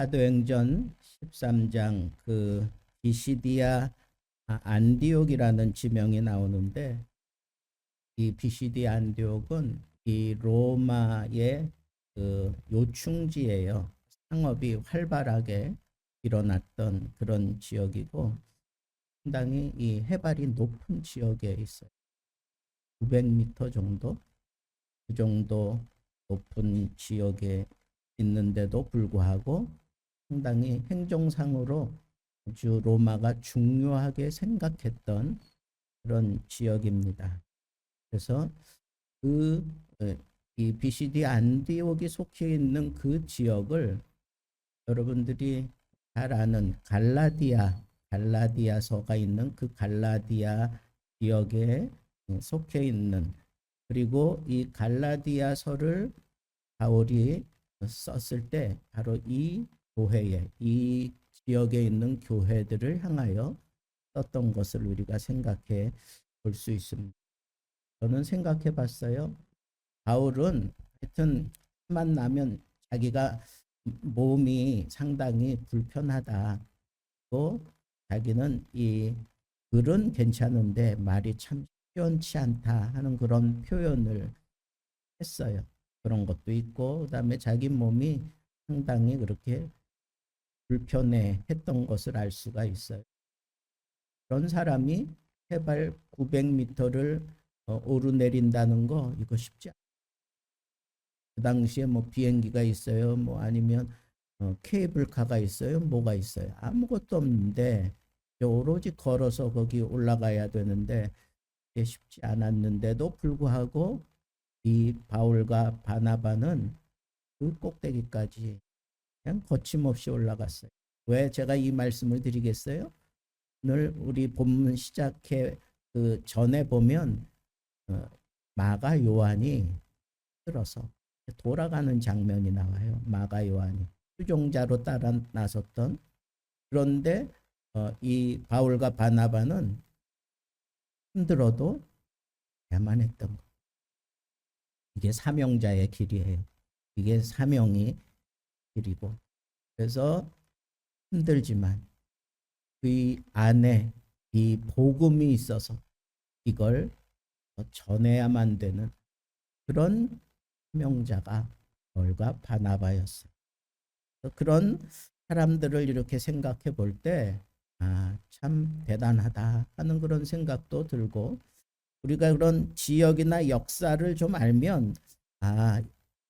사도행전 13장 그 비시디아 안디옥이라는 지명이 나오는데, 이 비시디 안디옥은 이 로마의 그 요충지예요. 상업이 활발하게 일어났던 그런 지역이고, 상당히 이 해발이 높은 지역에 있어요. 900m 정도, 그 정도 높은 지역에 있는데도 불구하고 상당히 행정상으로 아주 로마가 중요하게 생각했던 그런 지역입니다. 그래서 그 이 비시디 안디옥이 속해 있는 그 지역을 여러분들이 잘 아는 갈라디아서가 있는 그 갈라디아 지역에 속해 있는, 그리고 이 갈라디아서를 바울이 썼을 때 바로 이 교회에, 이 지역에 있는 교회들을 향하여 썼던 것을 우리가 생각해 볼 수 있습니다. 저는 생각해 봤어요. 바울은 하여튼 만 나면 자기가 몸이 상당히 불편하다, 또 자기는 이 글은 괜찮은데 말이 참 시원치 않다 하는 그런 표현을 했어요. 그런 것도 있고, 그다음에 자기 몸이 상당히 그렇게 불편해 했던 것을 알 수가 있어요. 그런 사람이 해발 900m를 오르내린다는 거, 이거 쉽지 않아요. 그 당시에 뭐 비행기가 있어요, 뭐 아니면 케이블카가 있어요, 뭐가 있어요? 아무것도 없는데 오로지 걸어서 거기 올라가야 되는데, 이게 쉽지 않았는데도 불구하고 이 바울과 바나바는 그 꼭대기까지 그냥 거침없이 올라갔어요. 왜 제가 이 말씀을 드리겠어요? 오늘 우리 본문 시작해 그 전에 보면 마가 요한이 들어서 돌아가는 장면이 나와요. 마가 요한이 수종자로 따라 나섰던, 그런데 이 바울과 바나바는 힘들어도 야만했던 거. 이게 사명자의 길이에요. 이게 사명이 길이고, 그래서 힘들지만 그 안에 이 복음이 있어서 이걸 전해야만 되는 그런 사명자가 바울과 바나바였어요. 그런 사람들을 이렇게 생각해 볼 때, 참 대단하다 하는 그런 생각도 들고, 우리가 그런 지역이나 역사를 좀 알면,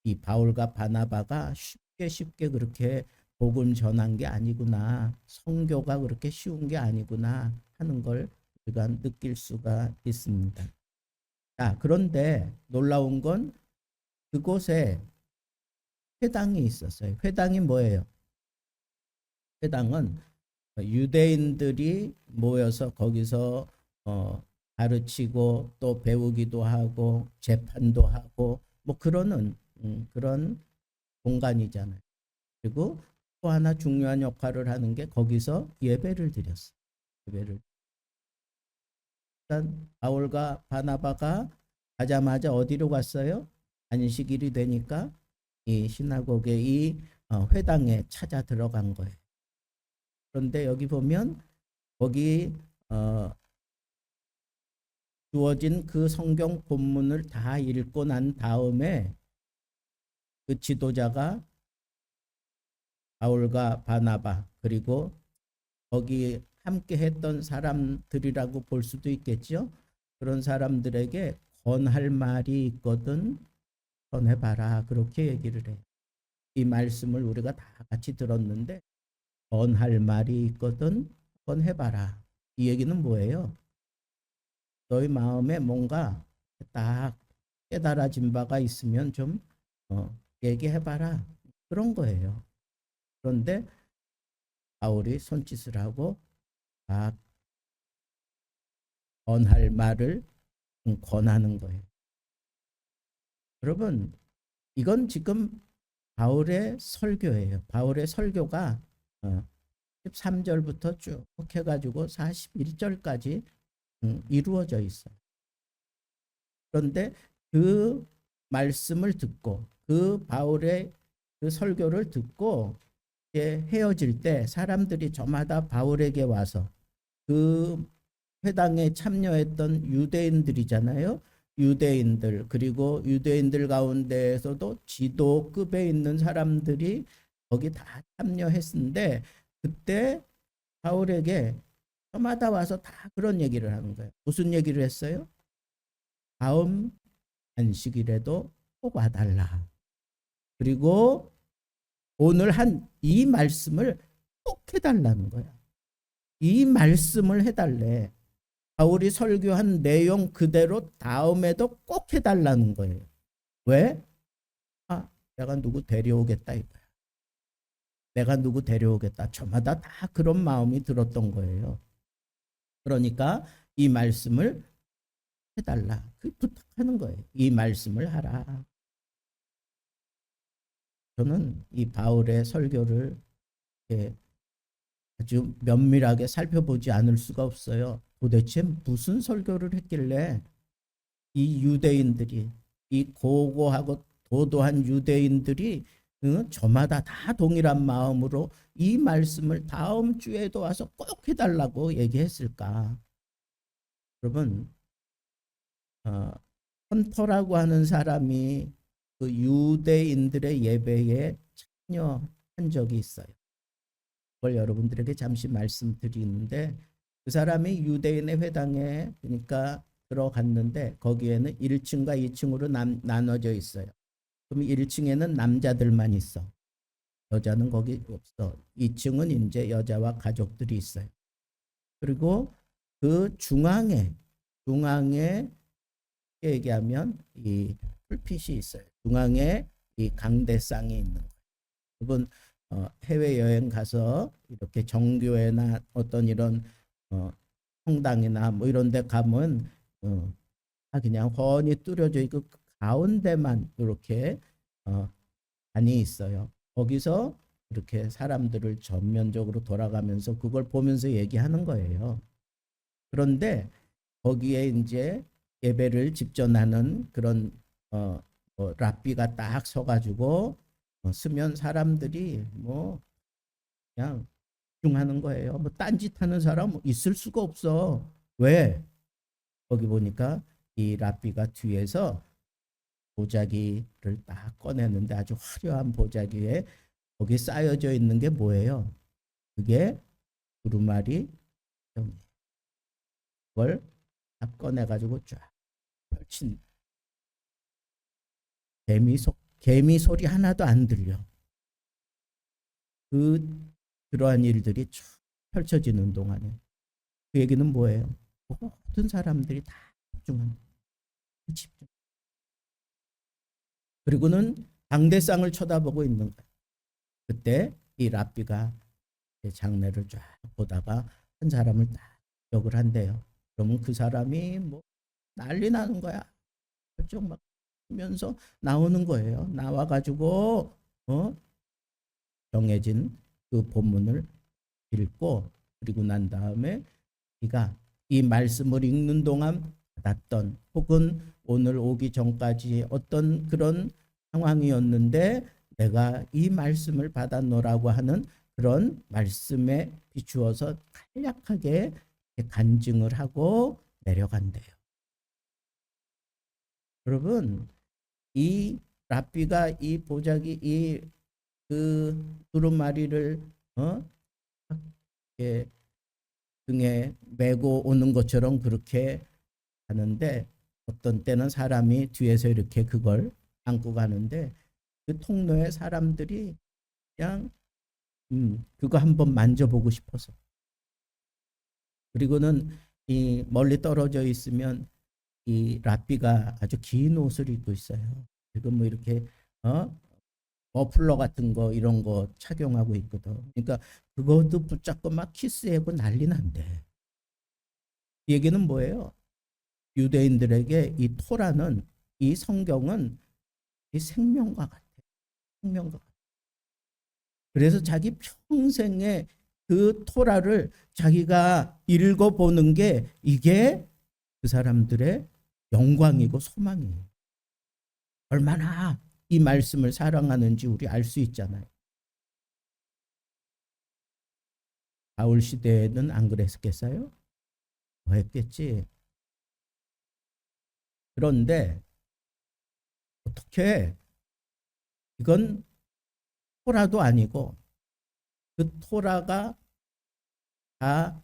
이 바울과 바나바가 쉽게 그렇게 복음 전한 게 아니구나, 선교가 그렇게 쉬운 게 아니구나 하는 걸 우리가 느낄 수가 있습니다. 그런데 놀라운 건 그곳에 회당이 있었어요. 회당이 뭐예요? 회당은 유대인들이 모여서 거기서 가르치고 또 배우기도 하고 재판도 하고 뭐 그러는 그런 공간이잖아요. 그리고 또 하나 중요한 역할을 하는 게 거기서 예배를 드렸어요. 예배를. 일단 바울과 바나바가 가자마자 어디로 갔어요? 안식일이 되니까 이 시나고게, 이 회당에 찾아 들어간 거예요. 그런데 여기 보면 거기 주어진 그 성경 본문을 다 읽고 난 다음에 그 지도자가 바울과 바나바, 그리고 거기 함께 했던 사람들이라고 볼 수도 있겠죠. 그런 사람들에게 권할 말이 있거든 권해봐라, 그렇게 얘기를 해요. 이 말씀을 우리가 다 같이 들었는데, 권할 말이 있거든 권해봐라. 이 얘기는 뭐예요? 너희 마음에 뭔가 딱 깨달아진 바가 있으면 좀 얘기해봐라, 그런 거예요. 그런데 바울이 손짓을 하고 딱 권할 말을 권하는 거예요. 여러분, 이건 지금 바울의 설교예요. 바울의 설교가 13절부터 쭉 해가지고 41절까지 이루어져 있어요. 그런데 그 말씀을 듣고, 그 바울의 그 설교를 듣고 이제 헤어질 때 사람들이 저마다 바울에게 와서 그 회당에 참여했던 유대인들이잖아요. 유대인들 그리고 유대인들 가운데에서도 지도급에 있는 사람들이 거기 다 참여했는데 그때 바울에게 저마다 와서 다 그런 얘기를 하는 거예요. 무슨 얘기를 했어요? 다음 안식일에도 꼭 와달라. 그리고 오늘 한 이 말씀을 꼭 해달라는 거야. 이 말씀을 해달래. 바울이 설교한 내용 그대로 다음에도 꼭 해달라는 거예요. 왜? 내가 누구 데려오겠다 이거야. 내가 누구 데려오겠다. 저마다 다 그런 마음이 들었던 거예요. 그러니까 이 말씀을 해달라. 그 부탁하는 거예요. 이 말씀을 하라. 저는 이 바울의 설교를 아주 면밀하게 살펴보지 않을 수가 없어요. 도대체 무슨 설교를 했길래 이 유대인들이 이 고고하고 도도한 유대인들이 저마다 다 동일한 마음으로 이 말씀을 다음 주에도 와서 꼭 해달라고 얘기했을까? 여러분, 헌터라고 하는 사람이 그 유대인들의 예배에 참여한 적이 있어요. 그걸 여러분들에게 잠시 말씀드리는데 그 사람이 유대인의 회당에 그러니까 들어갔는데 거기에는 1층과 2층으로 나눠져 있어요. 그럼 1층에는 남자들만 있어. 여자는 거기 없어. 2층은 이제 여자와 가족들이 있어요. 그리고 그 중앙에 얘기하면 이 풀핏이 있어요. 중앙에 이 강대상이 있는 거예요. 여러분 해외여행 가서 이렇게 정교회나 어떤 이런 성당이나 뭐 이런 데 가면 그냥 훤히 뚫어져 있고 그 가운데만 이렇게 관이 있어요. 거기서 이렇게 사람들을 전면적으로 돌아가면서 그걸 보면서 얘기하는 거예요. 그런데 거기에 이제 예배를 집전하는 그런 랍비가 딱 서가지고 쓰면 사람들이 뭐 그냥 집중하는 거예요. 뭐 딴짓하는 사람 있을 수가 없어. 왜? 거기 보니까 이 랍비가 뒤에서 보자기를 딱 꺼내는데 아주 화려한 보자기에 거기 쌓여져 있는 게 뭐예요? 그게 두루마리 그걸 딱 꺼내가지고 쫙 펼친 개미 소리 하나도 안 들려. 그러한 일들이 쭉 펼쳐지는 동안에 그 얘기는 뭐예요? 모든 사람들이 다 집중. 그리고는 방대상을 쳐다보고 있는 거예요. 그때 이 랍비가 장례를 쫙 보다가 한 사람을 딱 기억을 한대요. 그러면 그 사람이 뭐 난리 나는 거야. 결정 막 하면서 나오는 거예요. 나와가지고 정해진 그 본문을 읽고 그리고 난 다음에 네가 이 말씀을 읽는 동안 받았던 혹은 오늘 오기 전까지 어떤 그런 상황이었는데 내가 이 말씀을 받았노라고 하는 그런 말씀에 비추어서 간략하게 간증을 하고 내려간대요. 여러분 이 랍비가 이 보자기 그 두루마리를 등에 메고 오는 것처럼 그렇게 하는데 어떤 때는 사람이 뒤에서 이렇게 그걸 안고 가는데 그 통로에 사람들이 그냥 그거 한번 만져보고 싶어서 그리고는 이 멀리 떨어져 있으면 이 랍비가 아주 긴 옷을 입고 있어요. 지금 뭐 이렇게 머플러 같은 거 이런 거 착용하고 있거든. 그러니까 그것도 붙잡고 막 키스하고 난리 난대. 이 얘기는 뭐예요? 유대인들에게 이 토라는 이 성경은 이 생명과 같아. 생명과 같아. 그래서 자기 평생에 그 토라를 자기가 읽어보는 게 이게 그 사람들의 영광이고 소망이에요. 얼마나 이 말씀을 사랑하는지 우리 알 수 있잖아요. 바울 시대에는 안 그랬겠어요? 뭐 했겠지. 그런데 어떻게 이건 토라도 아니고 그 토라가 다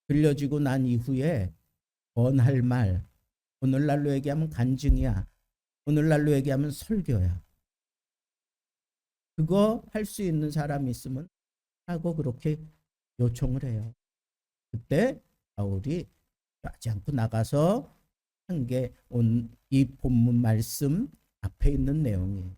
들려지고 난 이후에 권할 말, 오늘날로 얘기하면 간증이야. 오늘날로 얘기하면 설교야. 그거 할 수 있는 사람이 있으면 하고 그렇게 요청을 해요. 그때 바울이 하지 않고 나가서 한 게 이 본문 말씀 앞에 있는 내용이에요.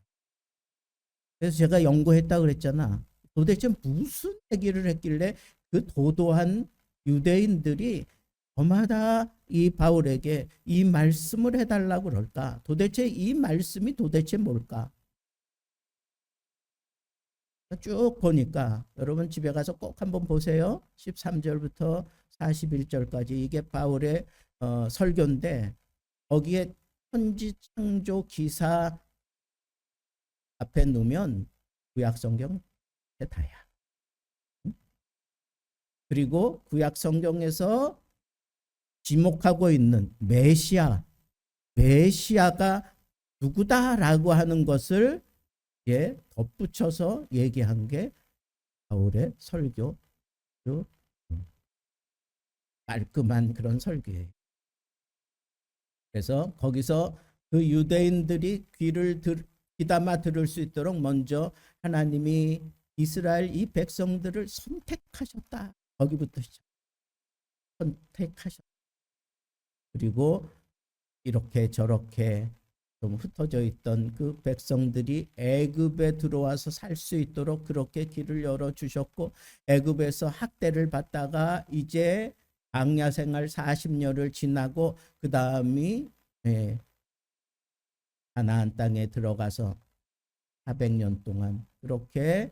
그래서 제가 연구했다 그랬잖아. 도대체 무슨 얘기를 했길래 그 도도한 유대인들이 저마다 이 바울에게 이 말씀을 해달라고 그럴까? 도대체 이 말씀이 도대체 뭘까? 쭉 보니까 여러분 집에 가서 꼭 한번 보세요. 13절부터 41절까지 이게 바울의 설교인데 거기에 천지 창조 기사 앞에 놓으면 구약 성경 다야. 그리고 구약 성경에서 지목하고 있는 메시아가 누구다라고 하는 것을 덧붙여서 얘기한 게 바울의 설교, 깔끔한 그런 설교예요. 그래서 거기서 그 유대인들이 귀담아 들을 수 있도록 먼저 하나님이 이스라엘 이 백성들을 선택하셨다. 거기부터 시작. 선택하셨다. 그리고 이렇게 저렇게 좀 흩어져 있던 그 백성들이 애굽에 들어와서 살 수 있도록 그렇게 길을 열어 주셨고 애굽에서 학대를 받다가 이제 광야 생활 40년을 지나고 그 다음이 가나안 땅에 들어가서 400년 동안 그렇게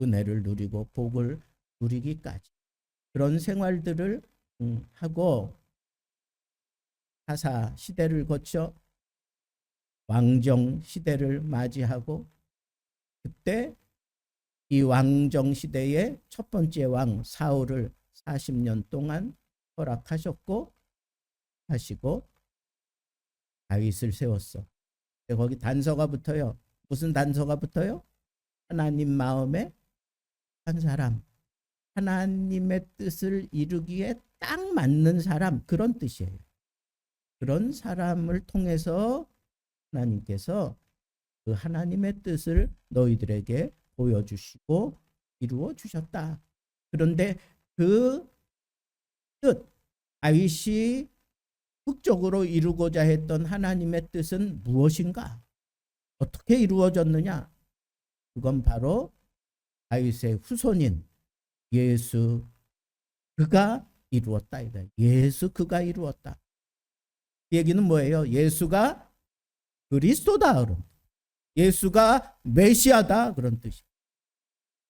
은혜를 누리고 복을 누리기까지 그런 생활들을 하고 사사 시대를 거쳐 왕정 시대를 맞이하고 그때 이 왕정 시대의 첫 번째 왕 사울을 40년 동안 허락하셨고 하시고 다윗을 세웠어. 거기 단서가 붙어요. 무슨 단서가 붙어요? 하나님 마음에 한 사람, 하나님의 뜻을 이루기에 딱 맞는 사람, 그런 뜻이에요. 그런 사람을 통해서 하나님께서 그 하나님의 뜻을 너희들에게 보여주시고 이루어 주셨다. 그런데 그 뜻, 다윗이 극적으로 이루고자 했던 하나님의 뜻은 무엇인가? 어떻게 이루어졌느냐? 그건 바로 다윗의 후손인 예수 그가 이루었다. 예수 그가 이루었다. 이 얘기는 뭐예요? 예수가 그리스도다. 예수가 메시아다. 그런 뜻이에요.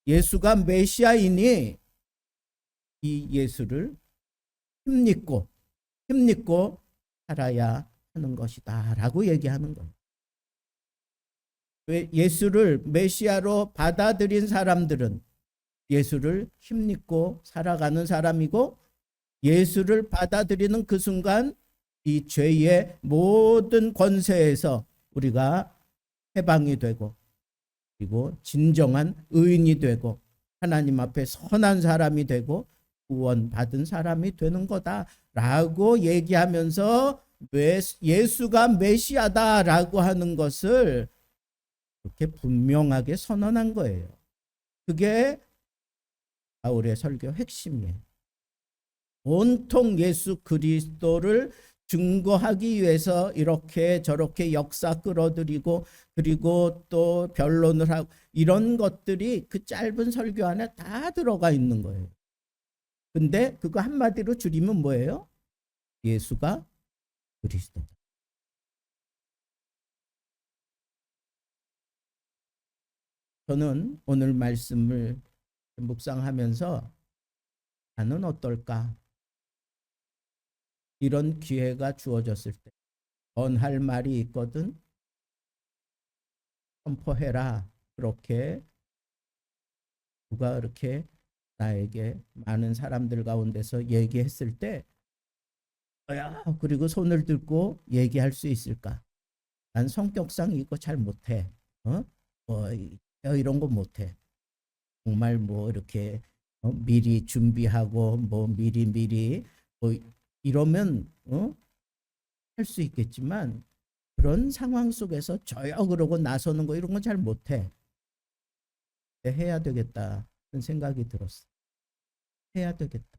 예수가 메시아이니 이 예수를 힘입고 살아야 하는 것이다 라고 얘기하는 거예요. 왜 예수를 메시아로 받아들인 사람들은 예수를 힘입고 살아가는 사람이고 예수를 받아들이는 그 순간 이 죄의 모든 권세에서 우리가 해방이 되고 그리고 진정한 의인이 되고 하나님 앞에 선한 사람이 되고 구원받은 사람이 되는 거다라고 얘기하면서 예수가 메시아다라고 하는 것을 그렇게 분명하게 선언한 거예요. 그게 바울의 설교 핵심이에요. 온통 예수 그리스도를 증거하기 위해서 이렇게 저렇게 역사 끌어들이고 그리고 또 변론을 하고 이런 것들이 그 짧은 설교 안에 다 들어가 있는 거예요. 근데 그거 한마디로 줄이면 뭐예요? 예수가 그리스도다. 저는 오늘 말씀을 묵상하면서 나는 어떨까? 이런 기회가 주어졌을 때 전할 말이 있거든 선포해라. 그렇게 누가 이렇게 나에게 많은 사람들 가운데서 얘기했을 때, 야, 그리고 손을 들고 얘기할 수 있을까? 난 성격상 이거 잘 못해. 뭐 이런 거 못해. 정말 뭐 이렇게 미리 준비하고 뭐 미리 뭐 이러면 할 수 있겠지만 그런 상황 속에서 저요 그러고 나서는 거 이런 건 잘 못해. 해야 되겠다는 생각이 들었어. 해야 되겠다.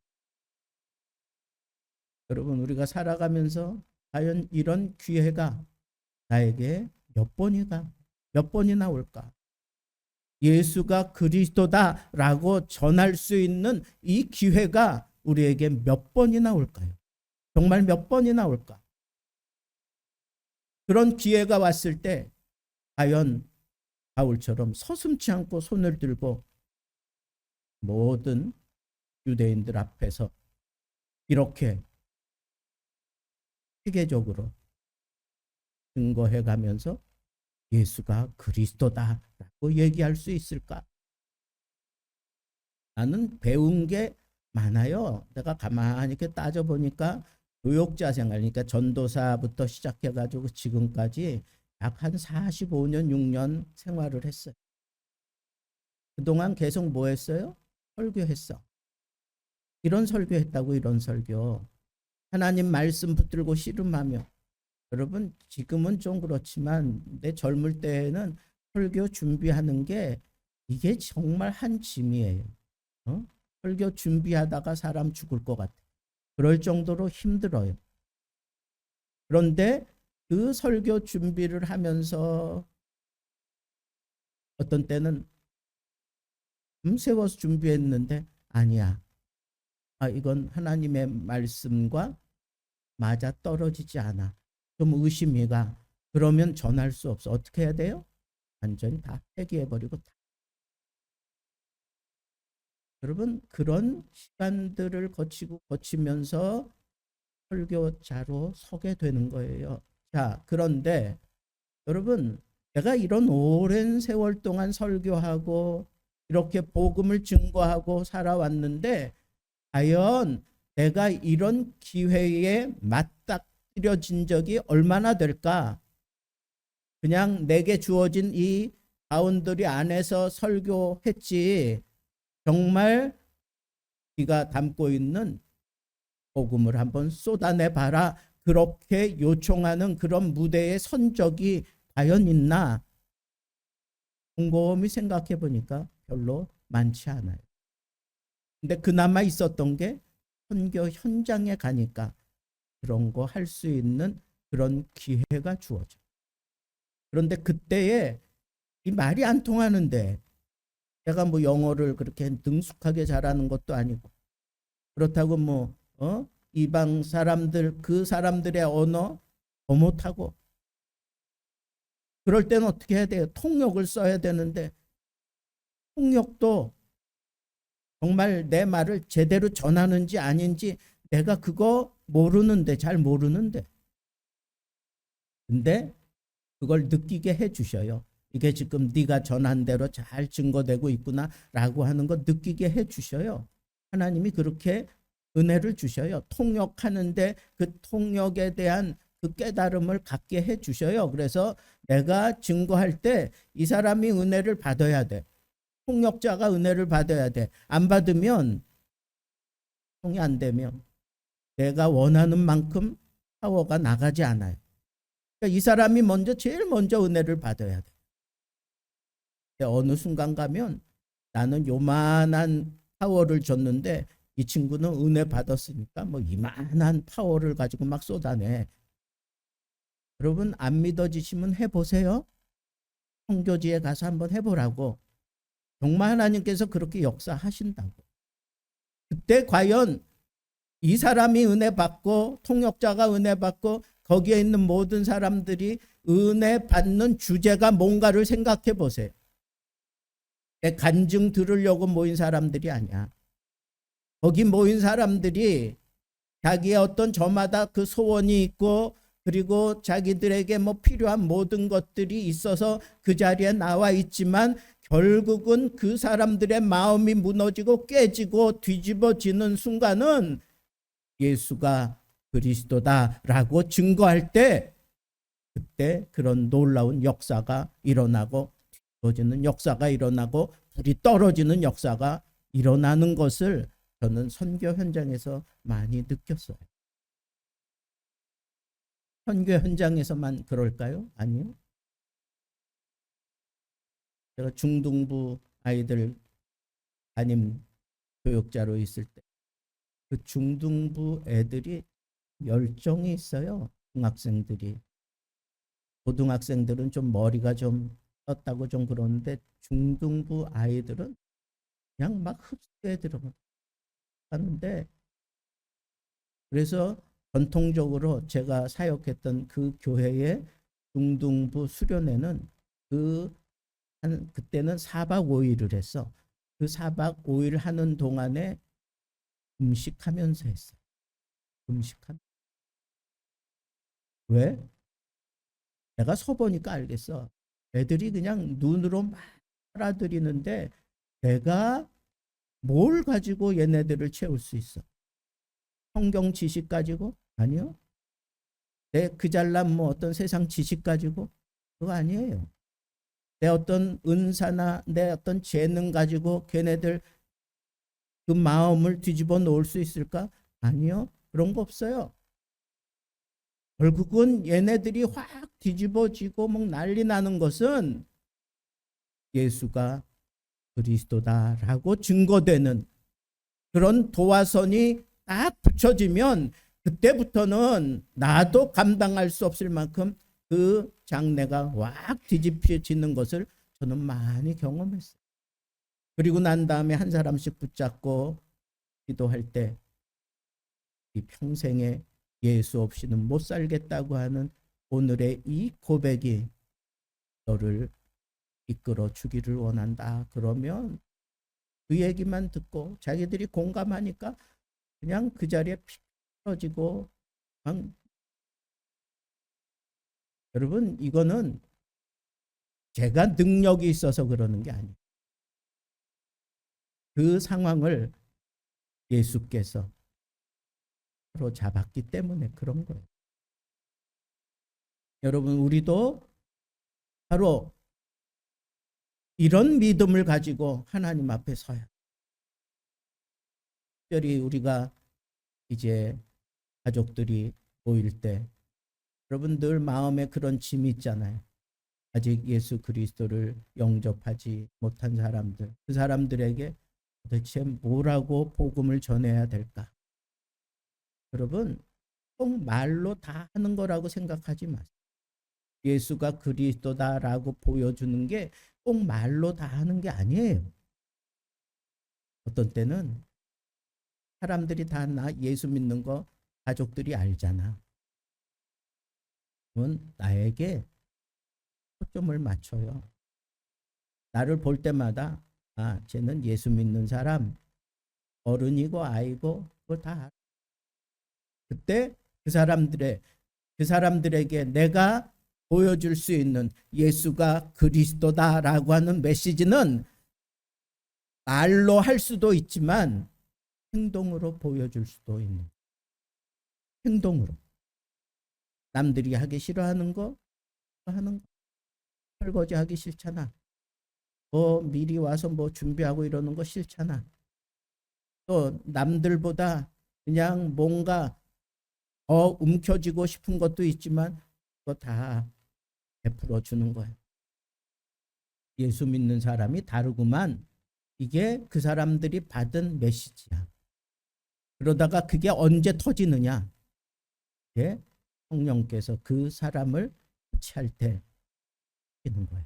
여러분 우리가 살아가면서 과연 이런 기회가 나에게 몇 번이나 올까? 예수가 그리스도다라고 전할 수 있는 이 기회가 우리에게 몇 번이나 올까요? 정말 몇 번이나 올까? 그런 기회가 왔을 때 과연 바울처럼 서슴지 않고 손을 들고 모든 유대인들 앞에서 이렇게 세계적으로 증거해 가면서 예수가 그리스도다라고 얘기할 수 있을까? 나는 배운 게 많아요. 내가 가만히 이렇게 따져보니까 교역자 생활, 그러니까 전도사부터 시작해가지고 지금까지 약 한 45년, 6년 생활을 했어요. 그동안 계속 뭐 했어요? 설교했어. 이런 설교했다고 이런 설교. 하나님 말씀 붙들고 씨름하며. 여러분 지금은 좀 그렇지만 내 젊을 때에는 설교 준비하는 게 이게 정말 한 짐이에요. 설교 준비하다가 사람 죽을 것 같아. 그럴 정도로 힘들어요. 그런데 그 설교 준비를 하면서 어떤 때는 세워서 준비했는데 아니야. 이건 하나님의 말씀과 맞아 떨어지지 않아. 좀 의심이 가. 그러면 전할 수 없어. 어떻게 해야 돼요? 완전히 다 폐기해버리고. 여러분 그런 시간들을 거치면서 설교자로 서게 되는 거예요. 자, 그런데 여러분 내가 이런 오랜 세월 동안 설교하고 이렇게 복음을 증거하고 살아왔는데 과연 내가 이런 기회에 맞닥뜨려진 적이 얼마나 될까? 그냥 내게 주어진 이 바운더리 안에서 설교했지 정말 네가 담고 있는 복음을 한번 쏟아내 봐라. 그렇게 요청하는 그런 무대에 선 적이 과연 있나? 곰곰이 생각해 보니까 별로 많지 않아요. 근데 그나마 있었던 게 선교 현장에 가니까 그런 거 할 수 있는 그런 기회가 주어져. 그런데 그때에 이 말이 안 통하는데 제가 뭐 영어를 그렇게 능숙하게 잘하는 것도 아니고 그렇다고 뭐 이방 사람들 그 사람들의 언어 더 못하고 그럴 때는 어떻게 해야 돼요? 통역을 써야 되는데 통역도 정말 내 말을 제대로 전하는지 아닌지 내가 그거 모르는데 잘 모르는데 근데 그걸 느끼게 해 주셔요. 이게 지금 네가 전한 대로 잘 증거되고 있구나라고 하는 거 느끼게 해 주셔요. 하나님이 그렇게 은혜를 주셔요. 통역하는데 그 통역에 대한 그 깨달음을 갖게 해 주셔요. 그래서 내가 증거할 때 이 사람이 은혜를 받아야 돼. 통역자가 은혜를 받아야 돼. 안 받으면 통이 안 되면 내가 원하는 만큼 파워가 나가지 않아요. 그러니까 이 사람이 제일 먼저 은혜를 받아야 돼. 어느 순간 가면 나는 요만한 파워를 줬는데 이 친구는 은혜 받았으니까 뭐 이만한 파워를 가지고 막 쏟아내. 여러분 안 믿어지시면 해보세요. 선교지에 가서 한번 해보라고. 정말 하나님께서 그렇게 역사하신다고. 그때 과연 이 사람이 은혜 받고 통역자가 은혜 받고 거기에 있는 모든 사람들이 은혜 받는 주제가 뭔가를 생각해 보세요. 내 간증 들으려고 모인 사람들이 아니야. 거기 모인 사람들이 자기의 어떤 저마다 그 소원이 있고 그리고 자기들에게 뭐 필요한 모든 것들이 있어서 그 자리에 나와 있지만 결국은 그 사람들의 마음이 무너지고 깨지고 뒤집어지는 순간은 예수가 그리스도다라고 증거할 때, 그때 그런 놀라운 역사가 일어나고 뒤집어지는 역사가 일어나고 불이 떨어지는 역사가 일어나는 것을 저는 선교 현장에서 많이 느꼈어요. 선교 현장에서만 그럴까요? 아니요. 제가 중등부 아이들 담임 교육자로 있을 때 그 중등부 애들이 열정이 있어요. 중학생들이. 고등학생들은 좀 머리가 좀 떴다고 좀 그러는데 중등부 아이들은 그냥 막 흡수해 들어가는데, 그래서 전통적으로 제가 사역했던 그 교회의 중등부 수련회는 그때는 4박 5일을 했어. 그 4박 5일 하는 동안에 금식하면서 했어요. 금식하면서. 왜? 내가 서보니까 알겠어. 애들이 그냥 눈으로 막 알아들이는데 내가 뭘 가지고 얘네들을 채울 수 있어? 성경 지식 가지고? 아니요. 내 그 잘난 뭐 어떤 세상 지식 가지고? 그거 아니에요. 내 어떤 은사나 내 어떤 재능 가지고 걔네들 그 마음을 뒤집어 놓을 수 있을까? 아니요. 그런 거 없어요. 결국은 얘네들이 확 뒤집어지고 막 난리 나는 것은 예수가 그리스도다라고 증거되는 그런 도화선이 딱 붙여지면 그때부터는 나도 감당할 수 없을 만큼 그 장래가 확 뒤집혀지는 것을 저는 많이 경험했어요. 그리고 난 다음에 한 사람씩 붙잡고 기도할 때 이 평생에 예수 없이는 못 살겠다고 하는 오늘의 이 고백이 너를 이끌어 주기를 원한다. 그러면 그 얘기만 듣고 자기들이 공감하니까 그냥 그 자리에 피 떨어지고. 여러분, 이거는 제가 능력이 있어서 그러는 게 아니에요. 그 상황을 예수께서 바로 잡았기 때문에 그런 거예요. 여러분, 우리도 바로 이런 믿음을 가지고 하나님 앞에 서야. 특별히 우리가 이제 가족들이 모일 때 여러분 늘 마음에 그런 짐이 있잖아요. 아직 예수 그리스도를 영접하지 못한 사람들, 그 사람들에게 도대체 뭐라고 복음을 전해야 될까? 여러분, 꼭 말로 다 하는 거라고 생각하지 마세요. 예수가 그리스도다라고 보여주는 게 꼭 말로 다 하는 게 아니에요. 어떤 때는 사람들이 다 나 예수 믿는 거 가족들이 알잖아. 그건 나에게 초점을 맞춰요. 나를 볼 때마다 아, 쟤는 예수 믿는 사람, 어른이고 아이고 그거 다 알아. 그때 그 사람들에게 내가 보여줄 수 있는 예수가 그리스도다라고 하는 메시지는 말로 할 수도 있지만 행동으로 보여줄 수도 있는. 행동으로. 남들이 하기 싫어하는 거 하는 거. 설거지 하기 싫잖아. 미리 와서 뭐 준비하고 이러는 거 싫잖아. 또 남들보다 그냥 뭔가 움켜쥐고 싶은 것도 있지만 그거 다 베풀어 주는 거예요. 예수 믿는 사람이 다르구만. 이게 그 사람들이 받은 메시지야. 그러다가 그게 언제 터지느냐? 예? 성령께서 그 사람을 터치할 때 터지는 거예요.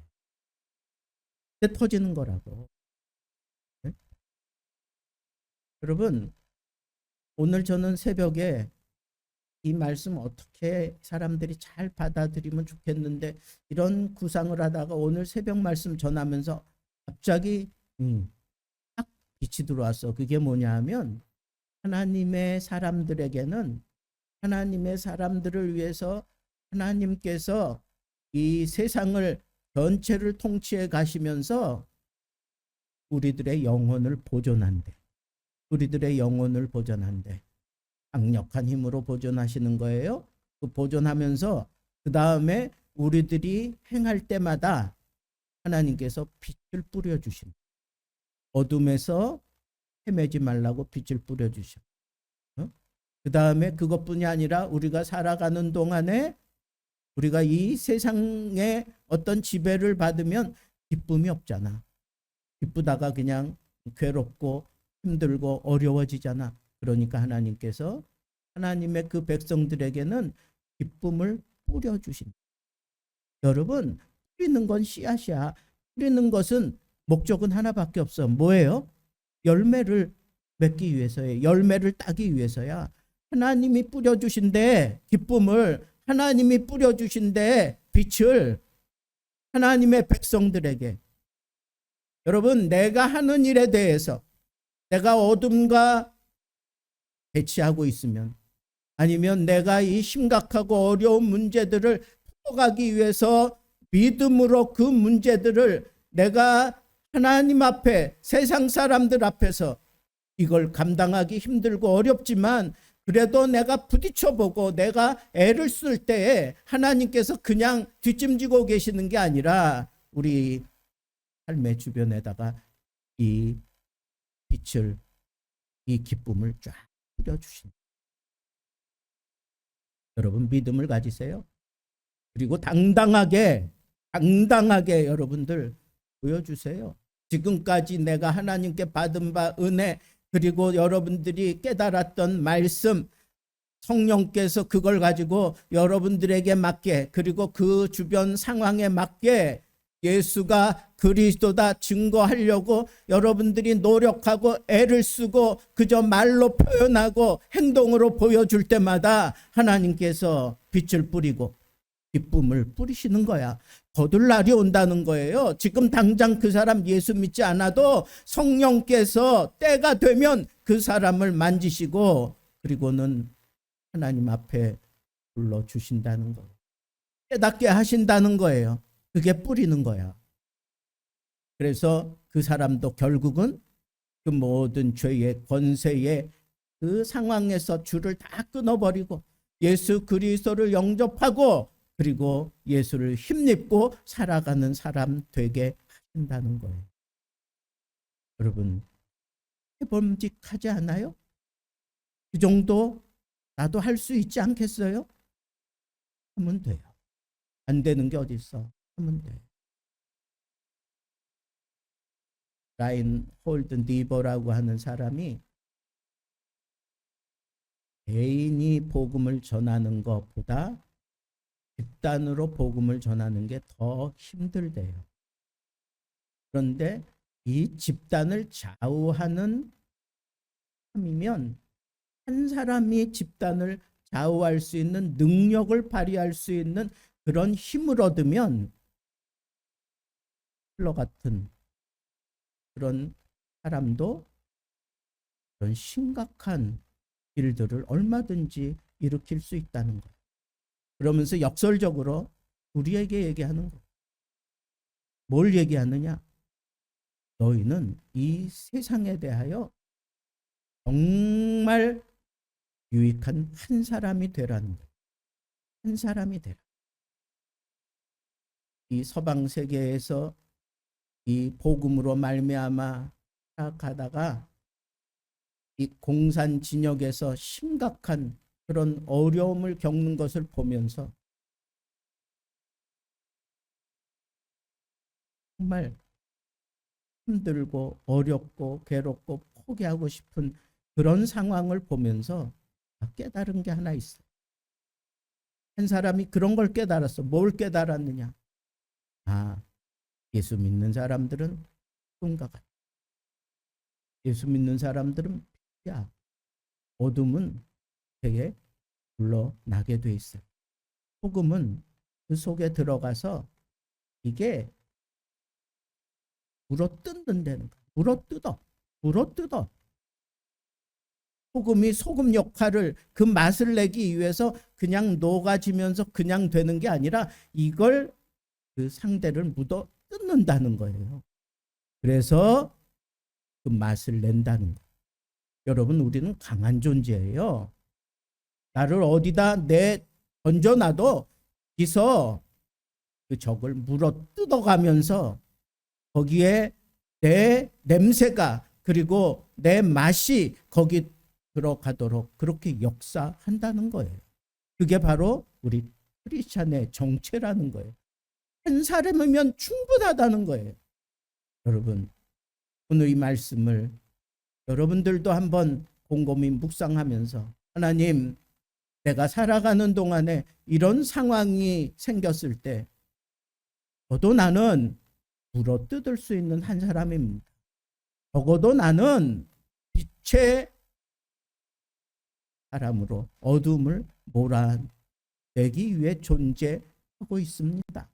그때 터지는 거라고. 예? 여러분, 오늘 저는 새벽에 이 말씀 어떻게 사람들이 잘 받아들이면 좋겠는데 이런 구상을 하다가 오늘 새벽 말씀 전하면서 갑자기 딱 빛이 들어왔어. 그게 뭐냐 하면 하나님의 사람들에게는 하나님의 사람들을 위해서 하나님께서 이 세상을 전체를 통치해 가시면서 우리들의 영혼을 보존한대. 우리들의 영혼을 보존한대. 강력한 힘으로 보존하시는 거예요. 그 보존하면서 그 다음에 우리들이 행할 때마다 하나님께서 빛을 뿌려주십니다. 어둠에서 헤매지 말라고 빛을 뿌려주셔. 그 다음에 그것뿐이 아니라 우리가 살아가는 동안에 우리가 이 세상의 어떤 지배를 받으면 기쁨이 없잖아. 기쁘다가 그냥 괴롭고 힘들고 어려워지잖아. 그러니까 하나님께서 하나님의 그 백성들에게는 기쁨을 뿌려주신다. 여러분, 뿌리는 건 씨앗이야. 뿌리는 것은 목적은 하나밖에 없어. 뭐예요? 열매를 맺기 위해서예요. 열매를 따기 위해서야. 하나님이 뿌려주신대 기쁨을, 하나님이 뿌려주신대 빛을 하나님의 백성들에게. 여러분, 내가 하는 일에 대해서 내가 어둠과 대치하고 있으면, 아니면 내가 이 심각하고 어려운 문제들을 풀어가기 위해서 믿음으로 그 문제들을 내가 하나님 앞에, 세상 사람들 앞에서 이걸 감당하기 힘들고 어렵지만 그래도 내가 부딪혀보고 내가 애를 쓸 때에 하나님께서 그냥 뒷짐지고 계시는 게 아니라 우리 삶의 주변에다가 이 빛을, 이 기쁨을 쫙 뿌려주신다. 여러분, 믿음을 가지세요. 그리고 당당하게 여러분들 보여주세요. 지금까지 내가 하나님께 받은 바 은혜, 그리고 여러분들이 깨달았던 말씀, 성령께서 그걸 가지고 여러분들에게 맞게, 그리고 그 주변 상황에 맞게 예수가 그리스도다 증거하려고 여러분들이 노력하고 애를 쓰고 그저 말로 표현하고 행동으로 보여줄 때마다 하나님께서 빛을 뿌리고 기쁨을 뿌리시는 거야. 거둘 날이 온다는 거예요. 지금 당장 그 사람 예수 믿지 않아도 성령께서 때가 되면 그 사람을 만지시고 그리고는 하나님 앞에 불러주신다는 거예요. 깨닫게 하신다는 거예요. 그게 뿌리는 거야. 그래서 그 사람도 결국은 그 모든 죄의 권세의 그 상황에서 줄을 다 끊어버리고 예수 그리스도를 영접하고 그리고 예수를 힘입고 살아가는 사람 되게 하신다는 거예요. 여러분, 해봄직하지 않아요? 그 정도 나도 할 수 있지 않겠어요? 하면 돼요. 안 되는 게 어디 있어? 하면 돼요. 라인 홀든 디버라고 하는 사람이 개인이 복음을 전하는 것보다 집단으로 복음을 전하는 게 더 힘들대요. 그런데 이 집단을 좌우하는 사람이면 한 사람이 집단을 좌우할 수 있는 능력을 발휘할 수 있는 그런 힘을 얻으면 흘러 같은 그런 사람도 그런 심각한 일들을 얼마든지 일으킬 수 있다는 거예요. 그러면서 역설적으로 우리에게 얘기하는 거예요. 뭘 얘기하느냐? 너희는 이 세상에 대하여 정말 유익한 한 사람이 되라는 거예요. 한 사람이 되라. 이 서방 세계에서 이 복음으로 말미암아 살아가다가 이 공산 진역에서 심각한 그런 어려움을 겪는 것을 보면서 정말 힘들고 어렵고 괴롭고 포기하고 싶은 그런 상황을 보면서 깨달은 게 하나 있어요. 한 사람이 그런 걸 깨달았어. 뭘 깨달았느냐? 예수 믿는 사람들은 꿈과 같아. 예수 믿는 사람들은 빛이야. 어둠은 되게 물러나게 돼 있어요. 복음은 그 속에 들어가서 이게 물어뜯는다는 거야. 물어뜯어. 복음이 소금 역할을, 그 맛을 내기 위해서 그냥 녹아지면서 그냥 되는 게 아니라 이걸 그 상대를 묻어 뜯는다는 거예요. 그래서 그 맛을 낸다는 거. 여러분, 우리는 강한 존재예요. 나를 어디다 던져놔도 기서 그 적을 물어 뜯어가면서 거기에 내 냄새가 그리고 내 맛이 거기 들어가도록 그렇게 역사한다는 거예요. 그게 바로 우리 크리스찬의 정체라는 거예요. 한 사람이면 충분하다는 거예요. 여러분, 오늘 이 말씀을 여러분들도 한번 곰곰이 묵상하면서, 하나님, 내가 살아가는 동안에 이런 상황이 생겼을 때 저도 나는 물어뜯을 수 있는 한 사람입니다. 적어도 나는 빛의 사람으로 어둠을 몰아내기 위해 존재하고 있습니다.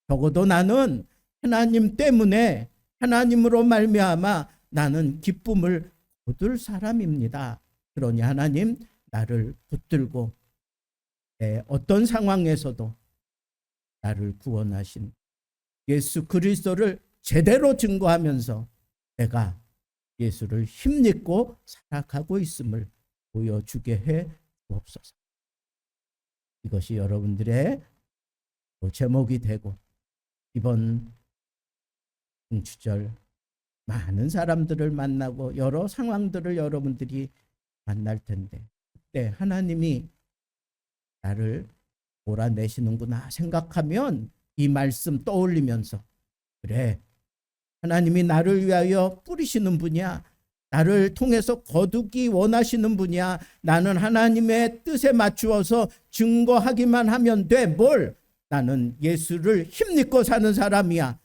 적어도 나는 하나님 때문에, 하나님으로 말미암아 나는 기쁨을 거둘 사람입니다. 그러니 하나님, 나를 붙들고 어떤 상황에서도 나를 구원하신 예수 그리스도를 제대로 증거하면서 내가 예수를 힘입고 살아가고 있음을 보여주게 해 주옵소서. 이것이 여러분들의 제목이 되고, 이번 중추절 많은 사람들을 만나고 여러 상황들을 여러분들이 만날 텐데, 그때 하나님이 나를 몰아내시는구나 생각하면 이 말씀 떠올리면서, 그래, 하나님이 나를 위하여 뿌리시는 분이야. 나를 통해서 거두기 원하시는 분이야. 나는 하나님의 뜻에 맞추어서 증거하기만 하면 돼. 뭘? 나는 예수를 힘입고 사는 사람이야.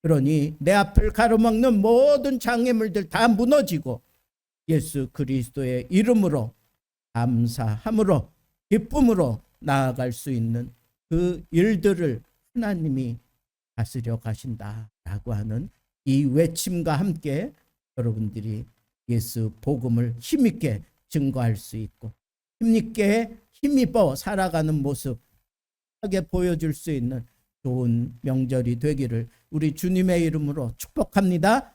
그러니 내 앞을 가로막는 모든 장애물들 다 무너지고 예수 그리스도의 이름으로 감사함으로 기쁨으로 나아갈 수 있는 그 일들을 하나님이 다스려 가신다라고 하는 이 외침과 함께 여러분들이 예수 복음을 힘있게 증거할 수 있고 힘있게 힘입어 살아가는 모습 하게 보여줄 수 있는 좋은 명절이 되기를 우리 주님의 이름으로 축복합니다.